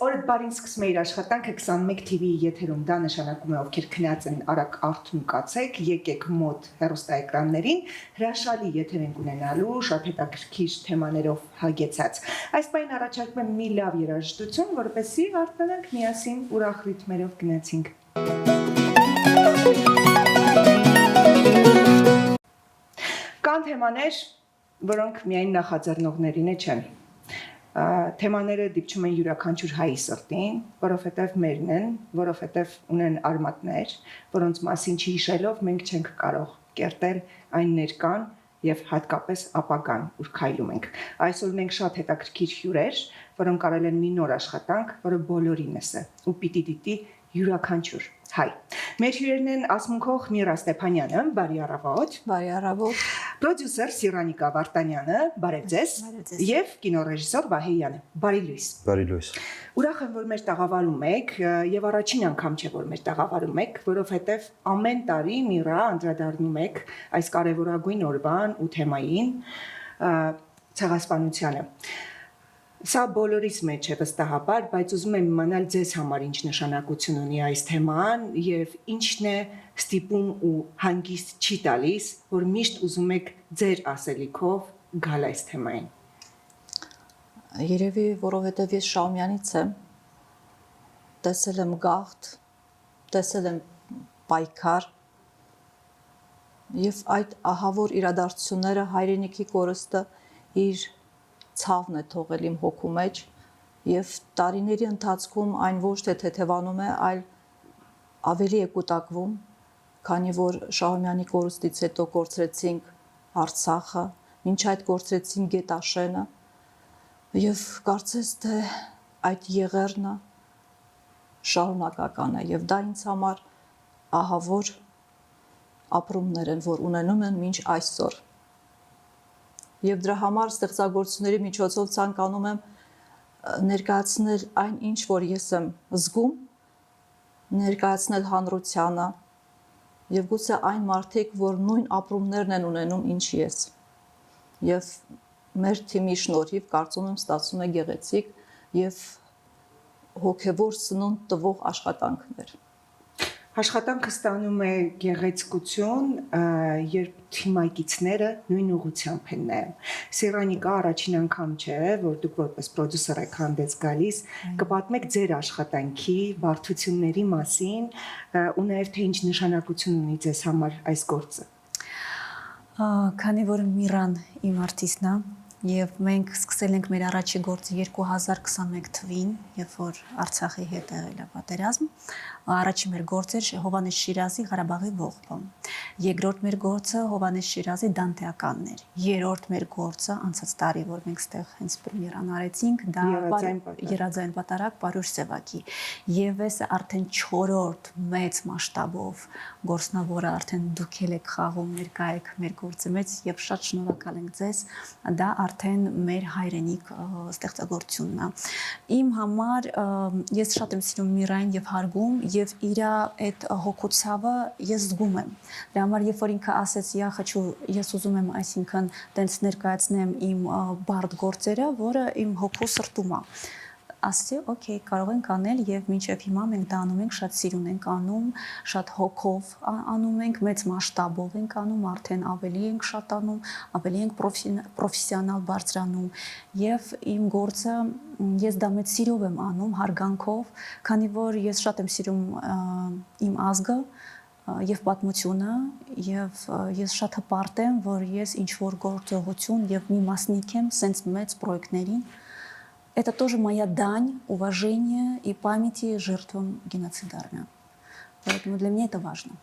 Օրդ բարին սկսում է իր աշխատանքը 21 TV եթերում, դա նշանակում է ովքեր քնած են արագ արթուն կացեք, եկեք մոտ հեռուստաէկրաններին, հրաշալի եթեր ենք ունենալու, շատ հետաքրքիր թեմաներով հագեցած։ Այս պայն առաջարկում եմ մի լավ երաժշտություն, որպեսզի արթնանանք միասին ուրախ ռիթմերով գնացինք։ Կան թեմաներ, որոնք միայն նախաձեռնողներին չեն։ Թեմաները դիպչում են յուրաքանչյուր հայի սրտին, որովհետև մերն են, որովհետև ունեն արմատներ, որոնց մասին չհիշելով մենք չենք կարող կերտել այն ներկան եւ հատկապես ապագան, ուր քայլում ենք։ Այսօր ունենք շատ հետաքրքիր հյուրեր, որոնք արել են մի նոր աշխատանք, որը բոլորինս է ու պիտի դիտի յուրաքանչյուր հայ։ Մեր հյուրերն են ասմունքող Միրա Ստեփանյանը, բարի առավոտ։ Բարի առավոտ։ Պրոդյուսեր Սիրանիկա Վարդանյանը, բարև ձեզ, եւ կինոռեժիսոր Վահեյանը, բարի լույս։ Բարի լույս։ Ուրախ եմ, որ մեր տաղավարում եք եւ առաջին անգամ չէ, որ մեր տաղավարում եք, որովհետեւ ամեն տարի Միրա անդրադառնում եք այս կարեւորագույն օրվան ու թեմային ցեղասպանությանը։ Սա բոլորիս մեջ է վստահաբար, բայց ուզում եմ իմանալ ձեզ համար ինչ նշանակություն ունի այս թեման եւ ինչն է ստիպում ու հանգիստ չի տալիս, որ միշտ ուզում եք ձեր ասելիքով գալ այս թեմային։ Երևի որովհետեւ ես Շահումյանից եմ, տեսել եմ գաղթ, տեսել եմ պայքար եւ այդ ահավոր իրադարձությունները հայրենիքի կորստը իր ցավն է թողել իմ հոգու մեջ եւ տարիների ընթացքում այն ոչ թե թեթևանում է, այլ ավելի է կուտակվում, քանի որ Շահումյանի կորստից հետո կորցրեցինք Արցախը, մինչ այդ կորցրեցինք Գետաշենը եւ կարծես թե այդ եղերնը շարունակական է եւ դա ինձ համար ահավոր ապրումներ են, որ ունենում են մինչ այսօր։ Եվ դրա համար ստեղծագործությունների միջոցով ցանկանում եմ ներկայացնել այն ինչ, որ ես եմ զգում, ներկայացնել հանրությանը եւ գուցե այն մարդիկ, որ նույն ապրումներն են ունենում, ինչ ես։ Եվ մեր թիմի շնորհիվ կարծում եմ ստացվում է գեղեցիկ եւ հոգեվոր սնունդ տվող աշխատանքներ։ Աշխատանքը ստանում է գեղեցկություն, երբ թիմակիցները նույն ուղղությամբ են նայում։ Սիրանիկա առաջին անգամ չէ, որ դուք որպես պրոդյուսեր եք հանդես գալիս, կպատմեք ձեր աշխատանքի բարդությունների մասին ու նաև թե ինչ նշանակություն ունի ձեզ համար այս գործը։ Քանի որ Միրան իմ արտիստն է, եւ մենք սկսել ենք մեր առաջի գործը 2021 թվին, երբ որ Արցախի հետ եղել է պատերազմ, առաջին մեր գործը Հովհաննես Շիրազի Ղարաբաղի ողբը։ Երկրորդ մեր գործը Հովհաննես Շիրազի Դանտեականն էր։ Երրորդ մեր գործը անցած տարի, որ մենք ստեղ հենց պրեմիերան արեցինք, դա Երազային պատարագ Պարուշ Սևակի։ Եվ այս արդեն 4-րդ մեծ մասշտաբով գործն, որը արդեն դուք եք խաղում, ներկա եք մեր գործի մեջ եւ շատ շնորհակալ ենք ձեզ։ Դա արդեն մեր հայրենիք ստեղծագործությունն է։ Իմ համար ես շատ եմ սիրում Միրային եւ հարգում եւ իր այդ հոգուցավը ես զգում եմ։ Դրա համար երբ որ ինքը ասեց «Յա խաչու», ես ուզում եմ այսինքն տենց ներկայացնեմ իմ բարդ գործերը, որը իմ հոգու սրտում է։ Ասեցի, օքեյ, կարող ենք անել եւ մինչեւ հիմա մենք դա անում ենք, շատ սիրուն ենք անում, շատ հոգով անում ենք, մեծ մասշտաբով ենք անում, արդեն ավելի ենք շատանում, ավելի ենք պրոֆեսիոնալ բարձրանում եւ իմ գործը ես դա մեծ սիրով եմ անում, հարգանքով, քանի որ ես շատ եմ սիրում իմ ազգը եւ պատմությունը եւ ես շատ հպարտ եմ, որ ես ինչ որ գործողություն եւ մի մասնիկ եմ սենց մեծ պրոյեկտներին. Это тоже моя дань уважения и памяти жертвам геноцида армян. Поэтому для меня это важно.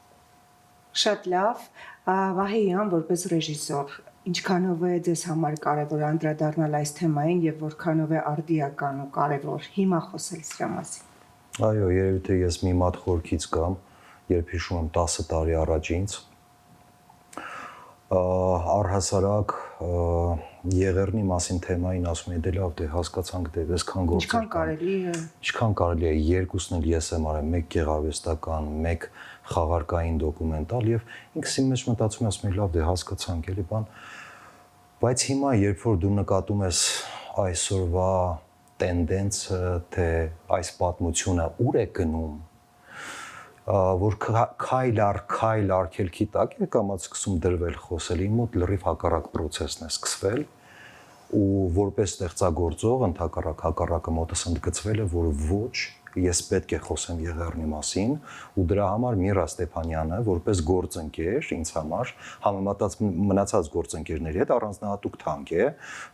Շատ լավ, Վահեյան որպես ռեժիսոր, ինչքանով է ձեզ համար կարևոր անդրադառնալ այս թեմային եւ որքանով է արդիական ու կարևոր հիմա խոսել սրա մասին։ Այո, երևի թե ես մի մատ խորքից կամ, երբ հիշում եմ 10 տարի առաջ ինձ, առհասարակ եղերնի մասին թեմային ասում եմ, դե լավ, դե հասկացանք, դե այսքան գործեր կան։ Ինչքան կարելի է, երկուսն էլ ես եմ արել, մեկ գեղարվեստական, մեկ խաղարկային դոկումենտալ եւ ինքս իմ մեջ մտածում եմ, ասում եմ, լավ, դե հասկացանք, էլի բան։ Բայց հիմա, երբ որ դու նկատում ես այսօրվա տենդենսը, թե այս պատմությունը ուր է գնում, որ քայլ արգելքի տակ է կամած սկսում դրվել խոսել, իմ մոտ լրիվ հակառակ process-ն է սկսվել ու որպես ստեղծագործող հակառակը մոտս ընդգծվել է, որ ոչ, ես պետք է խոսեմ Եղեռնի մասին ու դրա համար Միրա Ստեփանյանը որպես գործընկեր ինձ համար համեմատած մնացած գործընկերների հետ առանձնահատուկ թանկ է,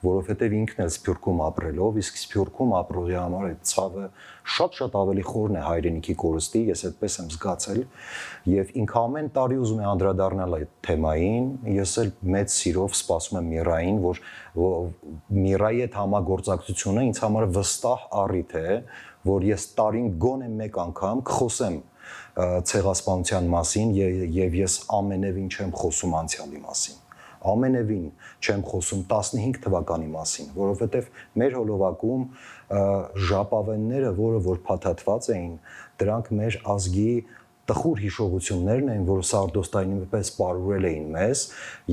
որովհետև ինքն էլ Սփյուռքում ապրելով, իսկ Սփյուռքում ապրողի համար այդ ցավը շատ ավելի խորն է հայրենիքի կորստի, ես այդպես եմ զգացել եւ ինքը ամեն տարի ուզում է անդրադառնալ այդ թեմային, ես էլ մեծ սիրով սպասում եմ Միրային, որ Միրայի հետ համագործակցությունը ինձ համար վստահ առիթ է, որ ես տարին գոնե մեկ անգամ կխոսեմ ցեղասպանության մասին եւ ես ամենևին չեմ խոսում անցյալի մասին։ Ամենևին չեմ խոսում 15 թվականի մասին, որովհետեւ մեր հոլովակում ժապավենները, որ փաթաթված էին, դրանք մեր ազգի տխուր հիշողություններն են, որ Սարդոստայնի պես պարուրել էին մեզ,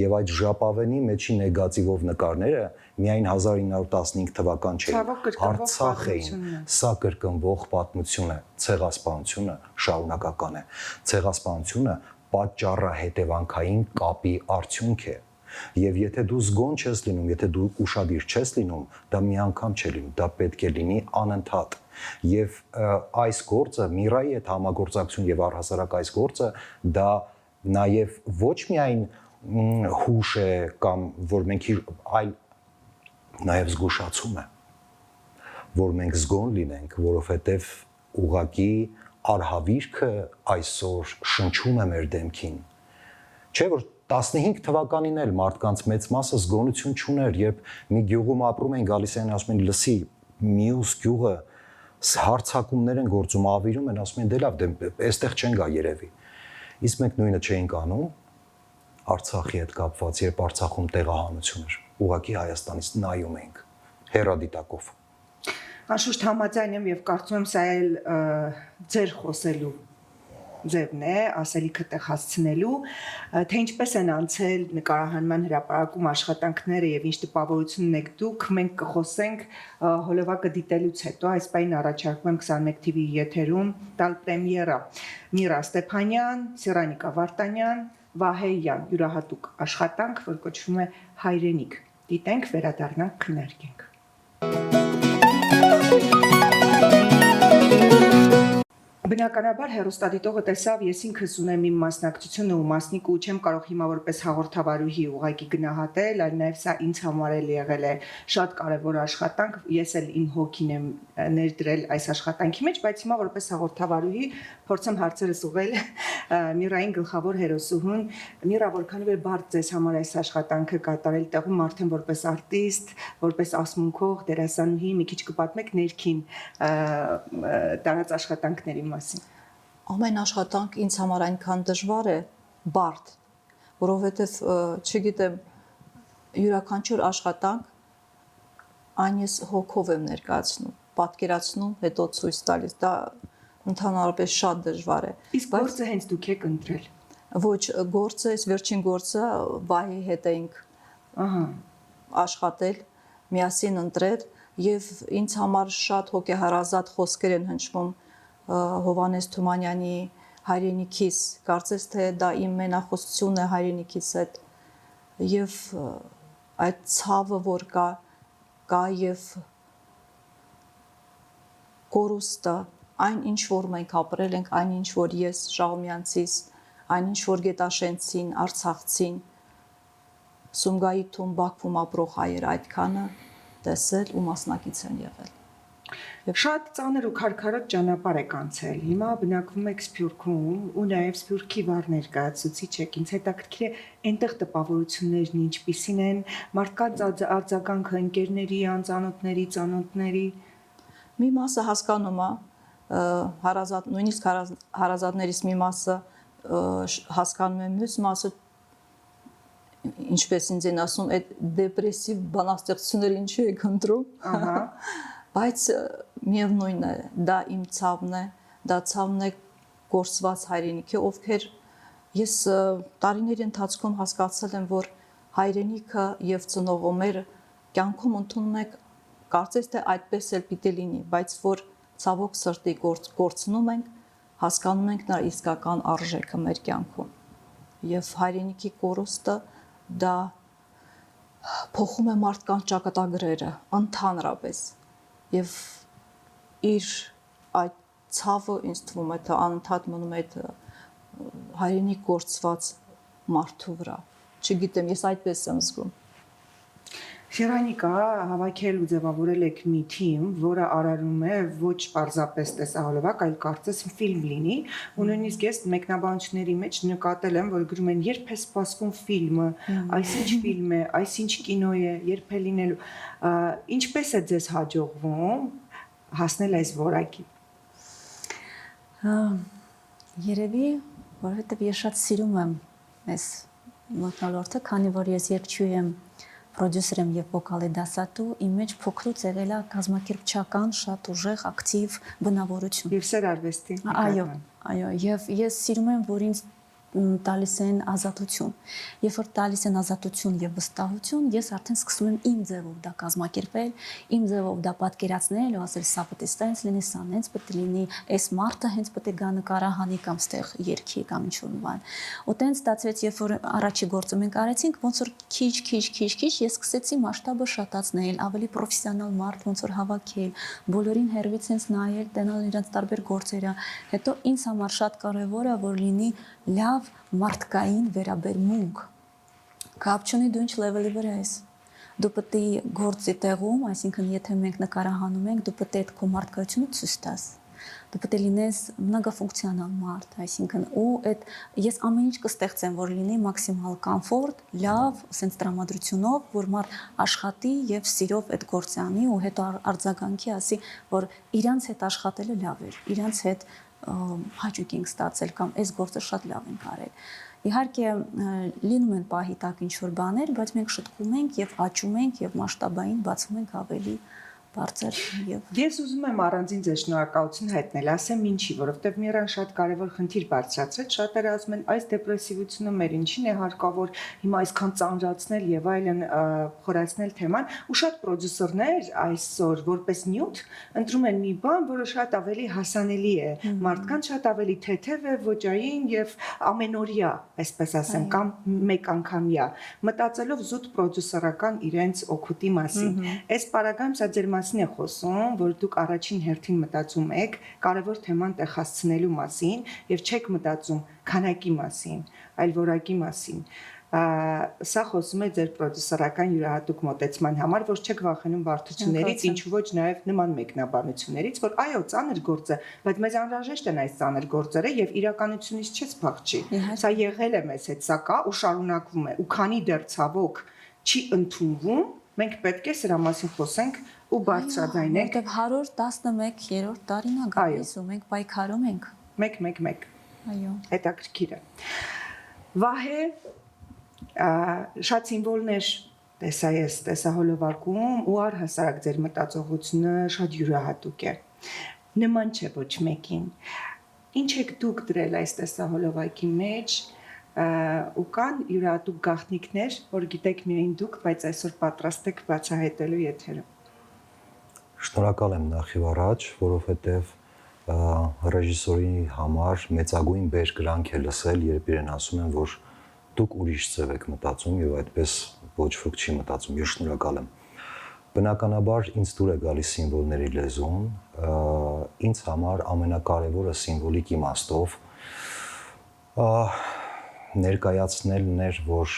եւ այդ ժապավենի մեջի նեգատիվով նկարները միայն 1915 թվական չէին, Արցախ էին, սա կրկնվող պատմություն է, ցեղասպանությունը շարունակական է, ցեղասպանությունը պատճառահետևանքային կապի արդյունք է, եւ եթե դու զգոն չես լինում, եթե դու ուշադիր չես լինում, դա մի անգամ չէ լինում, դա պետք է լինի անընդհատ։ Եվ այս գործը Միրայի հետ համագործակցություն եւ առհասարակ այս գործը դա նաեւ ոչ միայն հուշ է կամ որ մենք այլ նաեւ զգուշացում է, որ մենք զգոն լինենք, որովհետեւ ուղակի արհավիրքը այսօր շնչում է մեր դեմքին։ Չէ՞ որ 15 թվականին էլ մարդկանց մեծ մասը զգոնություն չուներ, երբ մի գյուղում ապրում են, գալիս են ասում են լսի մյուս գյուղը հարցակումներ են գործում, ավիրում են, ասում են դե լավ, այստեղ չեն գա երևի։ Իսկ մենք նույնը չէինք անում Արցախի հետ կապված, երբ Արցախում տեղահանություն էր, ուղղակի Հայաստանից նայում ենք հեռադիտակով։ Անշուշտ համաձայն եմ եւ կարծում եմ սա էլ ձեր խոսելու ձևն է, ասելիքը տեղ հասցնելու, թե ինչպես են անցել նկարահանման հրապարակում աշխատանքները եւ ինչ տպավորությունն եք դուք, մենք կխոսենք հոլովակը դիտելուց հետո, այս պայն առաջարկում եմ 21 TV-ի եթերում տալ պրեմիերա Միրա Ստեփանյան, Սիրանիկա Վարդանյան, Վահե Յան յուրահատուկ աշխատանք, որ կոչվում է Հայրենիք։ Դիտենք, վերադառնանք, քննարկենք։ Բնականաբար հեռուստադիտողը տեսավ, ես ինքս ունեմ իմ մասնակցությունը ու մասնիկը ու չեմ կարող հիմա որպես հաղորդավարուհի ուղղակի գնահատել, այլ նաև սա ինձ համար էլ եղել է շատ կարևոր աշխատանք, ես էլ իմ հոգին եմ ներդրել այս աշխատանքի մեջ, բայց հիմա որպես հաղորդավարուհի փորձեմ հարցերս ուղղել Միրային գլխավոր հերոսուհուն։ Միրա, որքանով է բարդ ձեզ համար այս աշխատանքը կատարել տեղում արդեն որպես արտիստ, որպես ասմունքող, դերասանուհի, մի քիչ կպատմեք ներքին տարած աշխատանքների մասին։ Ամեն աշխատանք ինձ համար այնքան դժվար է, բարդ, որովհետև չգիտեմ, յուրաքանչյուր աշխատանք այն ես հոգով եմ ներկայացնում, պատկերացնում, հետո ցույց տալիս, դա ընդհանրապես շատ դժվար է։ Իսկ գործը հենց դուք եք ընտրել։ Ոչ, գործը, այս վերջին գործը Վահի հետ էինք աշխատել, միասին ընտրել եւ ինձ համար շատ հոգեհարազատ խոսքեր են հնչվում Հովհաննես Թումանյանի հայրենիքիս, կարծես թե դա իմ մենախոսությունն է հայրենիքիս հետ եւ այդ ցավը, որ կա եւ կորուստը, այն ինչ որ մենք ապրել ենք, այն ինչ որ ես Շահումյանցիս, այն ինչ որ Գետաշենցին, Արցախցին, Սումգայիթում, Բաքվում ապրող հայեր այդքանը տեսել ու մասնակից են եղել։ Շատ ծանր ու քարքարոտ ճանապարհ եք անցել։ Հիմա բնակվում եք Սփյուռքում ու նաև Սփյուռքի վառ ներկայացուցիչ եք։ Ինձ հետաքրքիր է այնտեղ տպավորություններն ինչպիսին են, մարդկանց արձագանքը, ընկերների, անծանոթների, ծանոթների։ Մի մասը հասկանում է, նույնիսկ հարազատներից մի մասը հասկանում է, մյուս մասը ինչպես ինձ են ասում, այդ դեպրեսիվ բանաստեղծությունները ինչու եք ընտրում։ Բայց միևնույն է, դա իմ ցավն է, դա ցավն է կորսված հայրենիքի, ովքեր ես տարիների ընթացքում հասկացել եմ, որ հայրենիքը եւ ծնողը մեր կյանքում ընդունում եք Կարծես թե այդպես էլ պիտի լինի, բայց որ ցավոք սրտի կորցնում ենք, հասկանում ենք նրա իսկական արժեքը մեր կյանքում։ Եվ հայրենիքի կորուստը դա փոխում է մարդկանց ճակատագրերը ընդհանրապես։ Եվ իր այդ ցավը ինձ թվում է թե անընդհատ մնում է այդ հայրենիք կորցված մարդու վրա։ Չգիտեմ, ես այդպես եմ զգում։ Շերանիկա հավաքել ու ձևավորել եք մի թիմ, որը արարում է ոչ պարզապես տեսահոլովակ, այլ կարծես ֆիլմ լինի, ու նույնիսկ ես մեկնաբանությունների մեջ նկատել եմ, որ գրում են երբ է սպասվում ֆիլմը, այսինչ ֆիլմ է, այսինչ կինո է, երբ է լինելու, ինչպես է ձեզ հաջողվում հասնել այս որակի։ Երևի, որովհետև ես շատ սիրում եմ այս մթնոլորտը, քանի որ ես երգչուհի եմ, պրոդյուսեր եմ եւ վոկալի դասատու, իմ մեջ փոքրուց եղել է կազմակերպչական շատ ուժեղ ակտիվ բնավորություն։ Եվ սեր արվեստի։ Այո, եւ ես սիրում եմ, որ ինձ տալիս են ազատություն։ Երբ որ տալիս են ազատություն եւ վստահություն, ես արդեն սկսում եմ իմ ձևով դա կազմակերպել, իմ ձևով դա պատկերացնել ու ասել սա պետք է ստենց լինի, սա նենց պետք է լինի, այս մարդը հենց պետք է գա նկարահանի կամ ստեղ երգի կամ ինչ-որ բան։ Ու տենց ստացվեց, երբ որ առաջի գործը մենք արեցինք, ոնց որ քիչ ես սկսեցի մասշտաբը շատացնել, ավելի պրոֆեսիոնալ մարդ ոնց որ հավաքել, բոլորին հերվից հենց նայել, տենալ իրենց տարբեր գործերը։ Հետո ինձ համար շատ կարևոր է, որ լինի լավ մարդկային վերաբերմունք։ Կապ չունի դու ինչ լեվելի վրա ես։ Դու պետք է գործի տեղում, այսինքն եթե մենք նկարահանում ենք, դու պետք է այդ քո մարդկայությունը ցույց տաս։ Դու պետք է լինես многофункционալ մարդ, այսինքն ու այդ ես ամեն ինչ կստեղծեմ, որ լինի մաքսիմալ կոմֆորտ, լավ, ասենց տրամադրությունով, որ մարդ աշխատի եւ սիրով այդ գործը անի ու հետո արձագանքի ասի, որ իրանց հետ աշխատելը լավ էր, իրանց հետ հաճույք ենք ստացել կամ այս գործը շատ լավ ենք արել։ Իհարկե լինում են պահի տակ ինչ-որ բաներ, բայց մենք շտկում ենք եւ աճում ենք եւ մասշտաբային բացում ենք ավելի բարձր եւ Ես ուզում եմ առանձին ձեզ շնորհակալություն հայտնել, ասեմ ինչի, որովհետեւ Միրան շատ կարևոր խնդիր բարձրացրեց, շատերը ասում են այս դեպրեսիվությունը մեր ինչին է հարկավոր հիմա այսքան ծանրացնել եւ այլն խորացնել թեման, ու շատ պրոդյուսերներ այսօր որպես նյութ ընտրում են մի բան, որը շատ ավելի հասանելի է, մարդկանց շատ ավելի թեթև է, ոճային եւ ամենօրյա, այսպես ասեմ, կամ մեկ անգամյա, մտածելով զուտ պրոդյուսերական իրենց օգուտի մասին։ Այս պարագայում սա ձեր մասին է խոսում, որ դուք առաջին հերթին մտածում եք կարևոր թեման տեղ հասցնելու մասին եւ չեք մտածում քանակի մասին, այլ որակի մասին։ Սա խոսում է ձեր պրոդյուսերական յուրահատուկ մոտեցման համար, որ չեք վախենում բարդություններից, ինչու ոչ նաեւ նման մեկնաբանություններից, որ այո, ծանր գործ է, բայց մեզ անհրաժեշտ են այս ծանր գործերը եւ իրականությունից չես փախչի։ Սա եղել է մեզ հետ, սա կա ու շարունակվում է։ Ու քանի դեռ ցավոք չի ընդունվում, մենք պետք է սրա մասին խոսենք ու բարձրաձայնենք։ Որտեւ 111-րդ տարին է գալիս ու մենք պայքարում ենք։ 1-1-1։ Այո։ Հետաքրքիր է։ Վահե շատ սիմվոլներ տեսա ես տեսահոլովակում ու առհասարակ ձեր մտածողությունը շատ յուրահատուկ է։ Նման չէ ոչ մեկին։ Ինչ եք դուք դրել այս տեսահոլովակի մեջ ու կան յուրահատուկ գաղտնիքներ, որ գիտեք միայն դուք, բայց այսօր պատրաստ եք բացահայտելու եթերում։ Շնորհակալ եմ նախ եւ առաջ, որովհետեւ ռեժիսորի համար մեծագույն բերկրանք է լսել, երբ իրեն ասում են, որ դուք ուրիշ ձև եք մտածում եւ այդպես ոչ ոք չի մտածում։ Ես շնորհակալ եմ։ Բնականաբար ինձ դուր է գալիս սիմվոլների լեզուն, ինձ համար ամենակարևորը սիմվոլիկ իմաստով ներկայացնելն էր, որ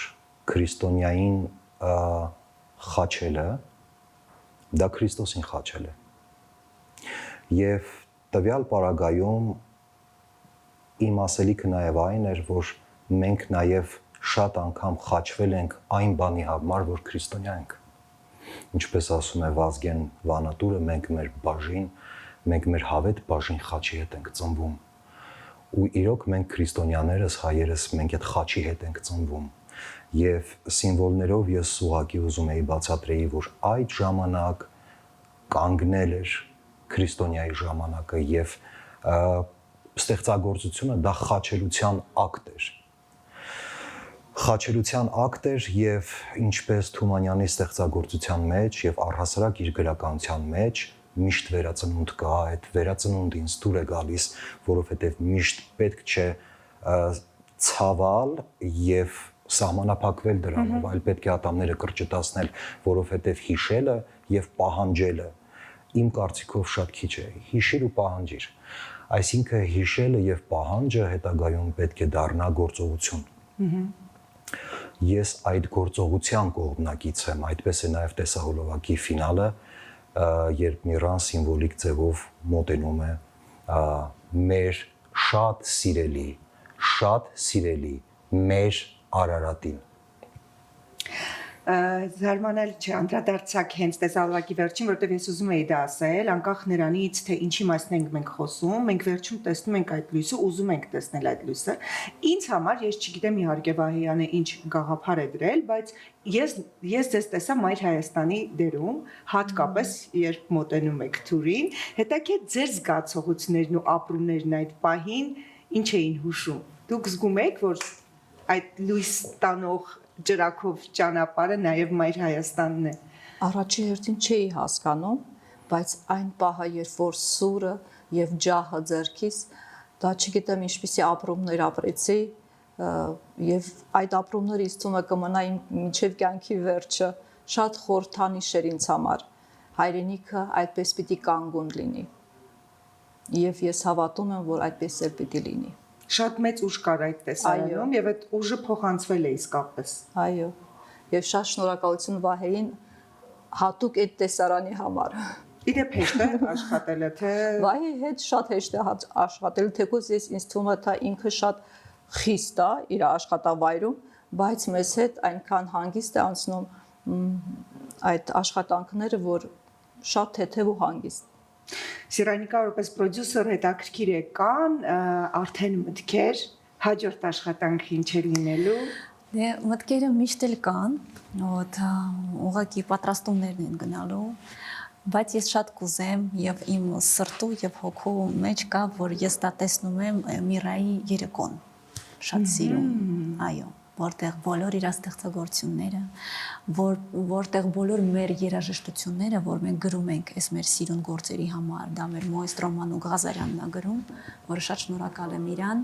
քրիստոնյային խաչելը դա Քրիստոսին խաչել է։ Եվ տվյալ պարագայում իմ ասելիքը նաև այն էր, որ մենք նաև շատ անգամ խաչվել ենք այն բանի համար, որ քրիստոնյա ենք։ Ինչպես ասում է Վազգեն Վանատուրը, մենք մեր բաժին, մենք մեր հավետ բաժին խաչի հետ ենք ծնվում։ Ու իրոք մենք քրիստոնյաներս, հայերս, մենք այդ խաչի հետ ենք ծնվում։ Եվ սիմվոլներով ես ուղղակի ուզում էի բացատրեի, որ այդ ժամանակ կանգնել էր քրիստոնյայի ժամանակը եւ ստեղծագործությունը դա խաչելության ակտ էր։ խաչելության ակտ էր եւ ինչպես Թումանյանի ստեղծագործության մեջ եւ առհասարակ իր գրականության մեջ միշտ վերածնունդ կա, այդ վերածնունդը ինձ դուր է գալիս, որովհետեւ միշտ պետք չէ ցավալ եւ սահմանափակվել դրանով, այլ պետք է ատամները կրճտացնել, որովհետեւ հիշելը եւ պահանջելը իմ կարծիքով շատ քիչ է։ Հիշիր ու պահանջիր։ Այսինքն հիշելը եւ պահանջը հետագայում պետք է դառնա գործողություն։ Ես այդ գործողության կողմնակից եմ, այդպես է նաեւ տեսահոլովակի ֆինալը, երբ Միրան սիմվոլիկ ձևով մոտենում է մեր շատ սիրելի մեր Արարատին։ Զարմանալի չէ, անդրադարձակ հենց տեսահոլովակի վերջին, որովհետև ես ուզում էի դա ասել, անկախ նրանից, թե ինչի մասն ենք մենք խոսում, մենք վերջում տեսնում ենք այդ լույսը, ուզում ենք տեսնել այդ լույսը։ Ինձ համար, ես չգիտեմ իհարկե Վահեյանը ինչ գաղափար է դրել, բայց ես ձեզ տեսա Մայր Հայաստանի դերում, հատկապես երբ մոտենում եք թուրին, հետաքրքիր ձեր զգացողություններն ու ապրումներն այդ պահին ինչ էին հուշում։ Դուք զգում եք, որ այդ լույս տանող ջրակով ճանապարհը նաև Մայր Հայաստանն է։ Առաջի հերթին չէի հասկանում, բայց այն պահը, երբ որ սուրը եւ ջահը ձեռքիս, դա չգիտեմ ինչպիսի ապրումներ ապրեցի, եւ այդ ապրումները ինձ թվում է կմնա իմ մինչեւ կյանքի վերջը, շատ խորհրդանիշ էր ինձ համար։ Հայրենիքը այդպես պիտի կանգուն լինի։ Եվ ես հավատում եմ, որ այդպես էլ պիտի լինի։ Շատ մեծ ուժ կար այդ տեսարանում եւ այդ ուժը փոխանցվել է իսկապես։ Այո։ Եվ շատ շնորհակալություն Վահեին հատուկ այդ տեսարանի համար։ Իդեպ հեշտ է աշխատելը, թե Վահեի հետ շատ հեշտ է աշխատել, թեկուզ ինձ թվում է թե ինքը շատ խիստ է իր աշխատավայրում, բայց մեզ հետ այնքան հանգիստ է անցնում այդ աշխատանքները, որ շատ թեթև ու հանգիստ։ Սիրայնիկա որպես պրոդյուսեր հետաքրքիր է կան արդեն մտքեր հաջորդ աշխատանքի ինչ է լինելու։ Դե մտքերը միշտ էլ կան, ուղղակի պատրաստումներն են գնալու, բայց ես շատ կուզեմ եւ իմ սրտու եւ հոգու մեջ կա, որ ես դա տեսնում եմ Միրայի երեկոն։ Շատ սիրում, այո, որտեղ բոլոր իր ստեղծագործությունները, որտեղ բոլոր մեր երաժշտությունները, որ մենք գրում ենք այս մեր սիրուն գործերի համար, դա մեր Մոյստրո Մանու Ղազարյանն է գրում, որը շատ շնորհակալ եմ իրան,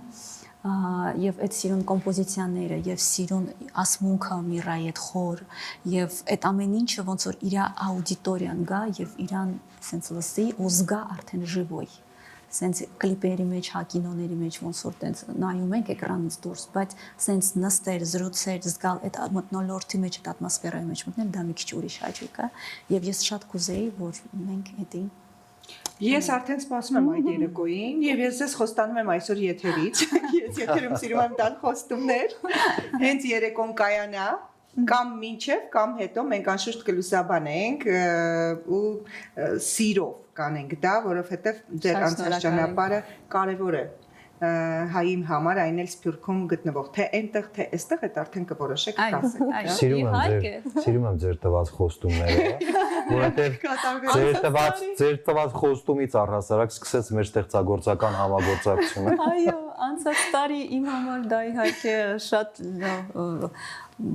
եւ այդ սիրուն կոմպոզիցիաները եւ սիրուն ասմունքը Միրայի այդ խոր եւ այդ ամեն ինչը ոնց որ իր աուդիտորիան գա եւ իրան սենց լսի ու զգա արդեն ժիվոյ սենց կլիպերի մեջ, կինոների մեջ ոնց որ տենց նայում ենք էկրանից դուրս, բայց սենց նստել, զրուցել, զգալ այդ մթնոլորտի մեջ, այդ ատմոսֆերայի մեջ մտնել, դա մի քիչ ուրիշ հաճույք է, եւ ես շատ կուզեի, որ մենք էդի Ես արդեն սպասում եմ այդ երեկոյին եւ ես ձեզ խոստանում եմ այսօր եթերից։ Ես եթերում սիրում եմ տալ խոստումներ։ Հենց երեկոն կայանա կամ մինչև կամ հետո մենք անշուշտ կլուսաբանենք ու սիրով կանենք դա, որովհետեւ ձեր անցած ճանապարհը կարեւոր է հայի համար, այն էլ Սփյուռքում գտնվող, թե այնտեղ, թե այստեղ, այդ արդեն կորոշեք կասեք։ Սիրում եմ ձեր տված խոստումները, որովհետև ձեր տված խոստումից առհասարակ սկսեց մեր ստեղծագործական համագործակցությունը։ Այո, անցած տարի իմ համար դա իհարկե շատ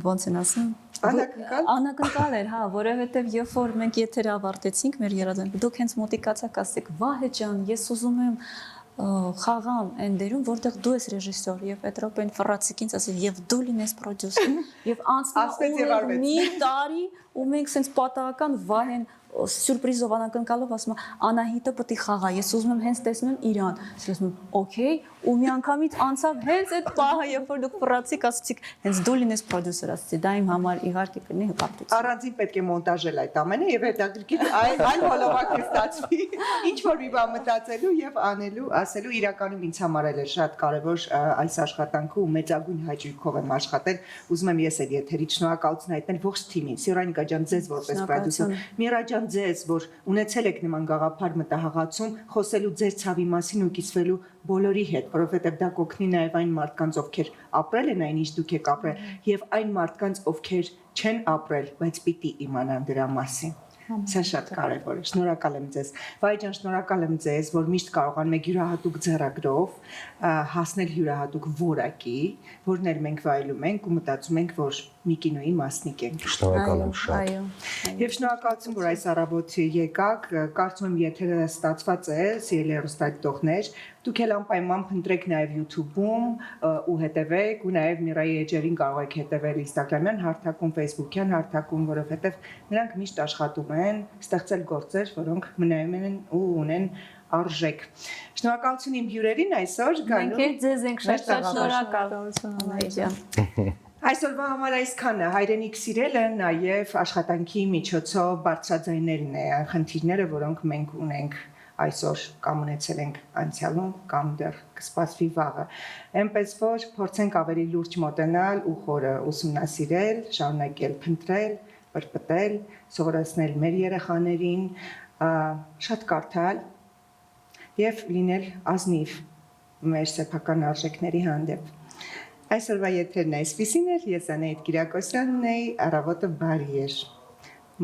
ոնց են ասում անակնկալ էր, հա, որովհետև երբ որ մենք եթերը ավարտեցինք մեր երազանքը, դուք հենց մոտիկացաք ասեք, Վահե ջան, ես ուզում եմ խաղամ այն դերում, որտեղ դու ես ռեժիսոր եւ Պետրոպեն Ֆրացիկինց ասել եւ դու լինես պրոդյուսեր եւ անցնող մի տարի ու մենք sense պատահական Վահեն սյուրպրիզով անակնկալով ասում Անահիտը պետք է խաղա, ես ուզում եմ հենց տեսնել իրան, ասում եմ օքեյ ու մի անգամից անցավ հենց այդ պահը, երբ որ դուք ֆրացիկ ասացիք, հենց դու լինես պրոդյուսեր ասացի, դա իմ համար իհարկե կլինի հպարտություն։ Առանձին պետք է մոնտաժել այդ ամենը եւ հետաքրքիր այլ հոլովակ կստացվի, ինչ որ մի բան մտածելու եւ անելու, ասելու իրականում ինձ համար էլ է շատ կարեւոր այս աշխատանքը ու մեծագույն հաճույքով եմ աշխատել, ուզում եմ ես այդ եթերից շնորհակալություն հայտնել ողջ թիմին, Սիրայնիկա ջան, ձեզ որպես պրոդյուսեր, Միրա ջան, ձեզ, որ ունեցել եք նման գաղափար մտահղացում, խոսելու ձեր ցավի մասին ու կիսվելու բոլորի հետ, որովհետև դա կօգնի նաև այն մարդկանց, ովքեր ապրել են այն, ինչ դուք եք ապրել, եւ այն մարդկանց, ովքեր չեն ապրել, բայց պիտի իմանան դրա մասին։ Սա շատ կարևոր է։ Շնորհակալ եմ ձեզ։ Վայ ջան, շնորհակալ եմ ձեզ, որ միշտ կարողանում եք յուրահատուկ ձեռագրով հասնել յուրահատուկ որակի, որն էլ մենք վայելում ենք ու մտածում ենք, որ մի կինոյի մասնիկ ենք։ Շնորհակալ եմ շատ։ Այո։ Եվ շնորհակալություն, որ այս առավոտ եկաք, կարծում եմ եթերը ստացված է, սիրելի հեռուստադիտողներ, դուք էլ անպայման փնտրեք նաև YouTube-ում ու հետևեք, ու նաև Միրայի էջերին կարող եք հետևել Instagram-յան հարթակում, Facebook-յան հարթակում, որովհետև նրանք միշտ աշխատում են ստեղծել գործեր, որոնք մնայում են ու ունեն արժեք։ Շնորհակալություն իմ հյուրերին այսօր Մենք էլ ձեզ ենք շատ շնորհակալ։ Շնորհակալություն Ջան։ Այսօրվա համար այսքանը հայրենիք սիրելը նաև աշխատանքի միջոցով բարձրաձայներն է, խնդիրները, որոնք մենք ունենք այսօր կամ ունեցել ենք անցյալում կամ դեռ կսպասվի վաղը։ Էնպես որ փորձենք ավելի լուրջ մոտենալ ու խորը ուսումնասիրել, շարունակել փնտրել, պրպտել, սովորեցնել մեր երեխաներին, շատ կարդալ եւ լինել ազնիվ մեր սեփական արժեքների հանդեպ։ Այսօրվա եթերն այսպիսին էր, ես Անահիտ Կիրակոսյանն էի, առավոտը բարի էր։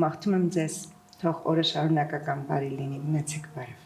Մաղթում եմ ձեզ, թող օրը շարունակական բարի լինի, մնացեք բարով։